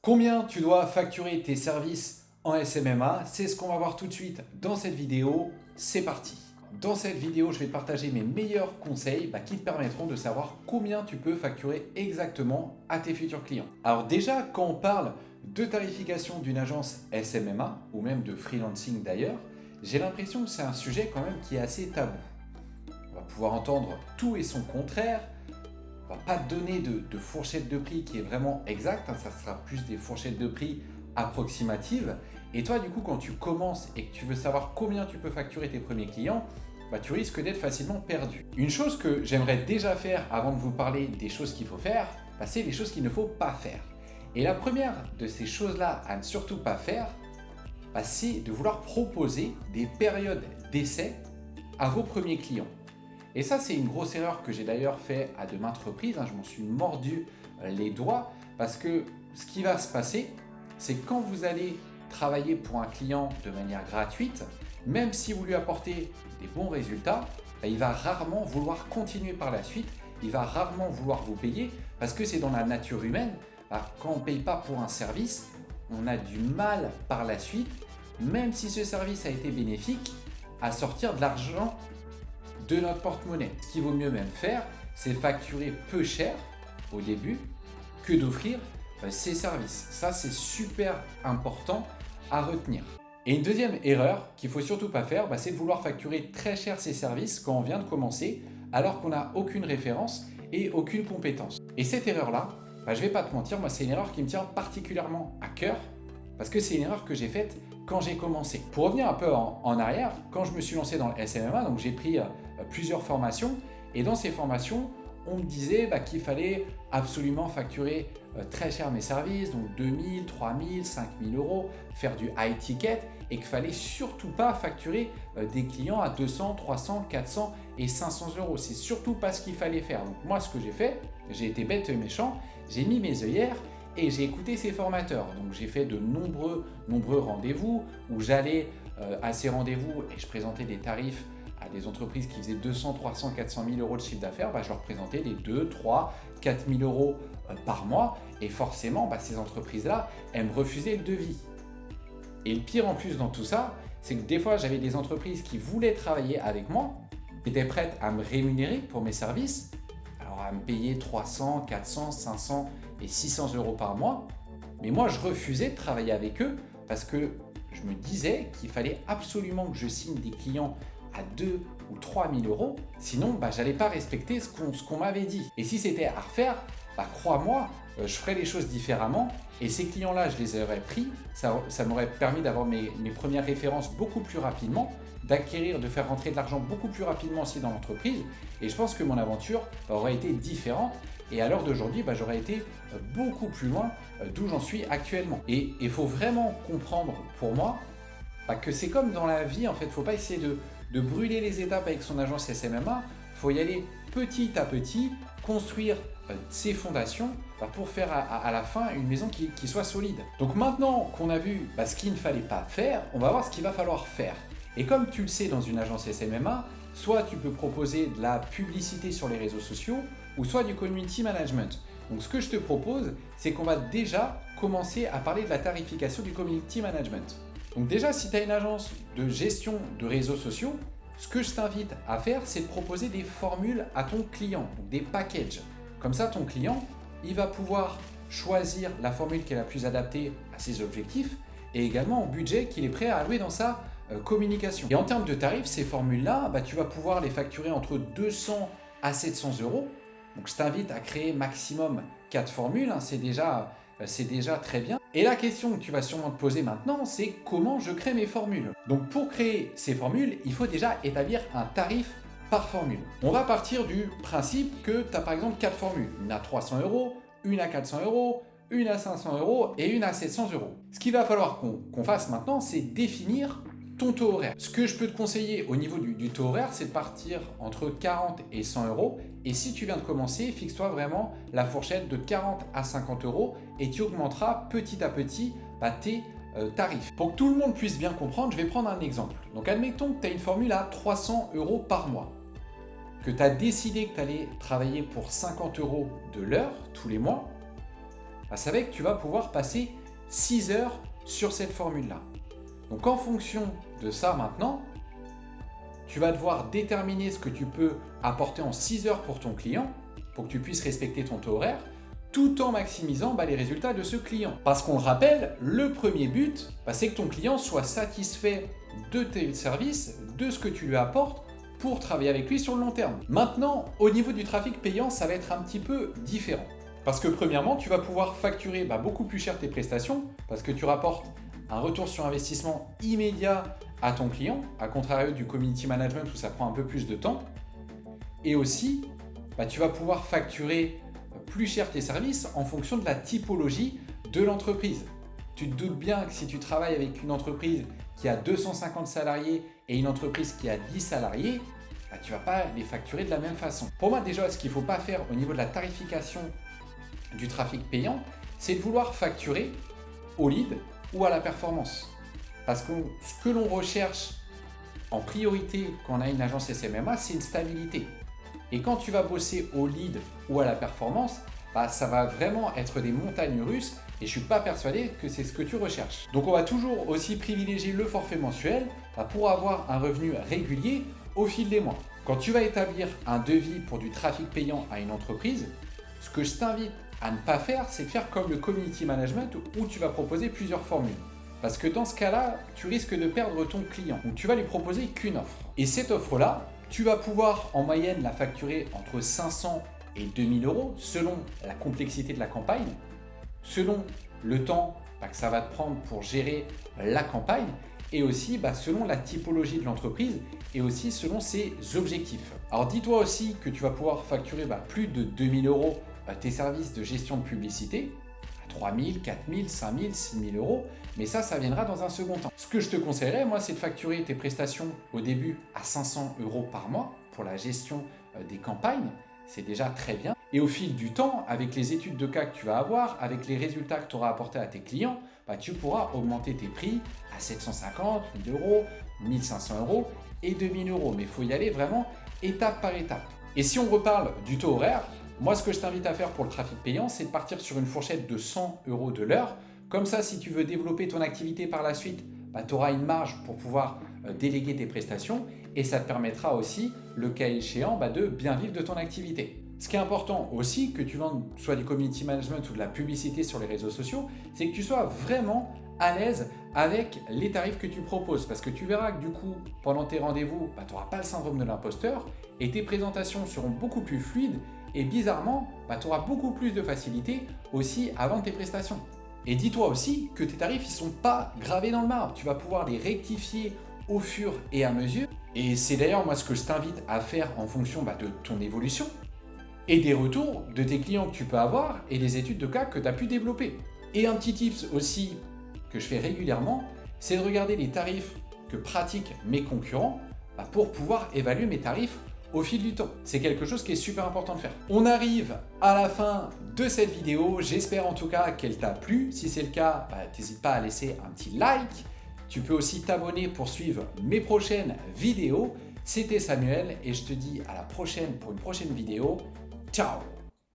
Combien tu dois facturer tes services en SMMA? C'est ce qu'on va voir tout de suite dans cette vidéo. C'est parti! Dans cette vidéo, je vais te partager mes meilleurs conseils qui te permettront de savoir combien tu peux facturer exactement à tes futurs clients. Alors déjà, quand on parle de tarification d'une agence SMMA ou même de freelancing d'ailleurs, j'ai l'impression que c'est un sujet quand même qui est assez tabou. On va pouvoir entendre tout et son contraire. On ne va pas te donner de fourchette de prix qui est vraiment exacte, ça sera plus des fourchettes de prix approximatives. Et toi, du coup, quand tu commences et que tu veux savoir combien tu peux facturer tes premiers clients, tu risques d'être facilement perdu. Une chose que j'aimerais déjà faire avant de vous parler des choses qu'il faut faire, c'est les choses qu'il ne faut pas faire. Et la première de ces choses-là à ne surtout pas faire, c'est de vouloir proposer des périodes d'essai à vos premiers clients. Et ça, c'est une grosse erreur que j'ai d'ailleurs fait à de maintes reprises. Je m'en suis mordu les doigts parce que ce qui va se passer, c'est que quand vous allez travailler pour un client de manière gratuite, même si vous lui apportez des bons résultats, il va rarement vouloir continuer par la suite, il va rarement vouloir vous payer parce que c'est dans la nature humaine. Quand on ne paye pas pour un service, on a du mal par la suite, même si ce service a été bénéfique, à sortir de l'argent de notre porte-monnaie. Ce qu'il vaut mieux même faire, c'est facturer peu cher au début que d'offrir ces services. Ça, c'est super important à retenir. Et une deuxième erreur qu'il ne faut surtout pas faire, c'est de vouloir facturer très cher ces services quand on vient de commencer, alors qu'on n'a aucune référence et aucune compétence. Et cette erreur-là, je ne vais pas te mentir, moi c'est une erreur qui me tient particulièrement à cœur, parce que c'est une erreur que j'ai faite quand j'ai commencé. Pour revenir un peu en arrière, quand je me suis lancé dans le SMMA, donc j'ai pris plusieurs formations, et dans ces formations, on me disait qu'il fallait absolument facturer très cher mes services, donc 2000, 3000, 5000 euros, faire du high ticket, et qu'il fallait surtout pas facturer des clients à 200, 300, 400 et 500 euros. C'est surtout pas ce qu'il fallait faire. Donc moi, ce que j'ai fait, j'ai été bête et méchant, j'ai mis mes œillères et j'ai écouté ces formateurs. Donc j'ai fait de nombreux rendez-vous où j'allais à ces rendez-vous et je présentais des tarifs à des entreprises qui faisaient 200, 300, 400 000 euros de chiffre d'affaires. Je leur présentais les 2, 3, 4 000 euros par mois. Et forcément, ces entreprises-là, elles me refusaient le devis. Et le pire en plus dans tout ça, c'est que des fois, j'avais des entreprises qui voulaient travailler avec moi, qui étaient prêtes à me rémunérer pour mes services, alors à me payer 300, 400, 500 et 600 euros par mois. Mais moi, je refusais de travailler avec eux parce que je me disais qu'il fallait absolument que je signe des clients à 2 ou 3 000 euros, sinon je n'allais pas respecter ce qu'on m'avait dit. Et si c'était à refaire, crois-moi, je ferais les choses différemment et ces clients-là, je les aurais pris, ça m'aurait permis d'avoir mes premières références beaucoup plus rapidement, d'acquérir, de faire rentrer de l'argent beaucoup plus rapidement aussi dans l'entreprise et je pense que mon aventure aurait été différente et à l'heure d'aujourd'hui, j'aurais été beaucoup plus loin d'où j'en suis actuellement. Et il faut vraiment comprendre pour moi que c'est comme dans la vie, en fait, il ne faut pas essayer de brûler les étapes avec son agence SMMA, il faut y aller petit à petit, construire ses fondations pour faire à la fin une maison qui soit solide. Donc maintenant qu'on a vu ce qu'il ne fallait pas faire, on va voir ce qu'il va falloir faire. Et comme tu le sais dans une agence SMMA, soit tu peux proposer de la publicité sur les réseaux sociaux, ou soit du community management. Donc ce que je te propose, c'est qu'on va déjà commencer à parler de la tarification du community management. Donc déjà, si tu as une agence de gestion de réseaux sociaux, ce que je t'invite à faire, c'est de proposer des formules à ton client, donc des packages. Comme ça, ton client, il va pouvoir choisir la formule qui est la plus adaptée à ses objectifs et également au budget qu'il est prêt à allouer dans sa communication. Et en termes de tarifs, ces formules-là, tu vas pouvoir les facturer entre 200 à 700 euros. Donc je t'invite à créer maximum 4 formules, c'est déjà très bien. Et la question que tu vas sûrement te poser maintenant, c'est comment je crée mes formules. Donc pour créer ces formules, il faut déjà établir un tarif par formule. On va partir du principe que tu as par exemple 4 formules. Une à 300 euros, une à 400 euros, une à 500 euros et une à 700 euros. Ce qu'il va falloir qu'on fasse maintenant, c'est définir ton taux horaire. Ce que je peux te conseiller au niveau du taux horaire, c'est de partir entre 40 et 100 euros. Et si tu viens de commencer, fixe-toi vraiment la fourchette de 40 à 50 euros et tu augmenteras petit à petit tes tarifs. Pour que tout le monde puisse bien comprendre, je vais prendre un exemple. Donc admettons que tu as une formule à 300 euros par mois, que tu as décidé que tu allais travailler pour 50 euros de l'heure tous les mois. ça va être que tu vas pouvoir passer 6 heures sur cette formule-là. Donc en fonction de ça maintenant, tu vas devoir déterminer ce que tu peux apporter en 6 heures pour ton client, pour que tu puisses respecter ton taux horaire, tout en maximisant les résultats de ce client. Parce qu'on le rappelle, le premier but, c'est que ton client soit satisfait de tes services, de ce que tu lui apportes, pour travailler avec lui sur le long terme. Maintenant, au niveau du trafic payant, ça va être un petit peu différent. Parce que premièrement, tu vas pouvoir facturer beaucoup plus cher tes prestations, parce que tu rapportes un retour sur investissement immédiat à ton client, à contrario du community management où ça prend un peu plus de temps. Et aussi, tu vas pouvoir facturer plus cher tes services en fonction de la typologie de l'entreprise. Tu te doutes bien que si tu travailles avec une entreprise qui a 250 salariés et une entreprise qui a 10 salariés, tu ne vas pas les facturer de la même façon. Pour moi déjà, ce qu'il ne faut pas faire au niveau de la tarification du trafic payant, c'est de vouloir facturer au lead ou à la performance. Parce que ce que l'on recherche en priorité quand on a une agence SMMA, c'est une stabilité. Et quand tu vas bosser au lead ou à la performance, ça va vraiment être des montagnes russes et je ne suis pas persuadé que c'est ce que tu recherches. Donc on va toujours aussi privilégier le forfait mensuel pour avoir un revenu régulier au fil des mois. Quand tu vas établir un devis pour du trafic payant à une entreprise, ce que je t'invite à ne pas faire, c'est de faire comme le community management où tu vas proposer plusieurs formules. Parce que dans ce cas-là, tu risques de perdre ton client. Donc tu vas lui proposer qu'une offre. Et cette offre-là, tu vas pouvoir en moyenne la facturer entre 500 et 2000 euros selon la complexité de la campagne, selon le temps que ça va te prendre pour gérer la campagne et aussi selon la typologie de l'entreprise et aussi selon ses objectifs. Alors dis-toi aussi que tu vas pouvoir facturer plus de 2000 euros tes services de gestion de publicité, 3000, 4000, 5000, 6000 euros, mais ça viendra dans un second temps. Ce que je te conseillerais, moi, c'est de facturer tes prestations au début à 500 euros par mois pour la gestion des campagnes. C'est déjà très bien. Et au fil du temps, avec les études de cas que tu vas avoir, avec les résultats que tu auras apportés à tes clients, tu pourras augmenter tes prix à 750, 1000 euros, 1500 euros et 2000 euros. Mais il faut y aller vraiment étape par étape. Et si on reparle du taux horaire, moi, ce que je t'invite à faire pour le trafic payant, c'est de partir sur une fourchette de 100 euros de l'heure. Comme ça, si tu veux développer ton activité par la suite, tu auras une marge pour pouvoir déléguer tes prestations et ça te permettra aussi, le cas échéant, de bien vivre de ton activité. Ce qui est important aussi, que tu vendes soit du community management ou de la publicité sur les réseaux sociaux, c'est que tu sois vraiment à l'aise avec les tarifs que tu proposes. Parce que tu verras que du coup, pendant tes rendez-vous, tu n'auras pas le syndrome de l'imposteur et tes présentations seront beaucoup plus fluides et bizarrement, tu auras beaucoup plus de facilité aussi à vendre tes prestations. Et dis-toi aussi que tes tarifs, ils ne sont pas gravés dans le marbre. Tu vas pouvoir les rectifier au fur et à mesure. Et c'est d'ailleurs moi ce que je t'invite à faire en fonction de ton évolution et des retours de tes clients que tu peux avoir et des études de cas que tu as pu développer. Et un petit tips aussi que je fais régulièrement, c'est de regarder les tarifs que pratiquent mes concurrents pour pouvoir évaluer mes tarifs au fil du temps. C'est quelque chose qui est super important de faire. On arrive à la fin de cette vidéo. J'espère en tout cas qu'elle t'a plu. Si c'est le cas, n'hésite pas à laisser un petit like. Tu peux aussi t'abonner pour suivre mes prochaines vidéos. C'était Samuel et je te dis à la prochaine pour une prochaine vidéo. Ciao!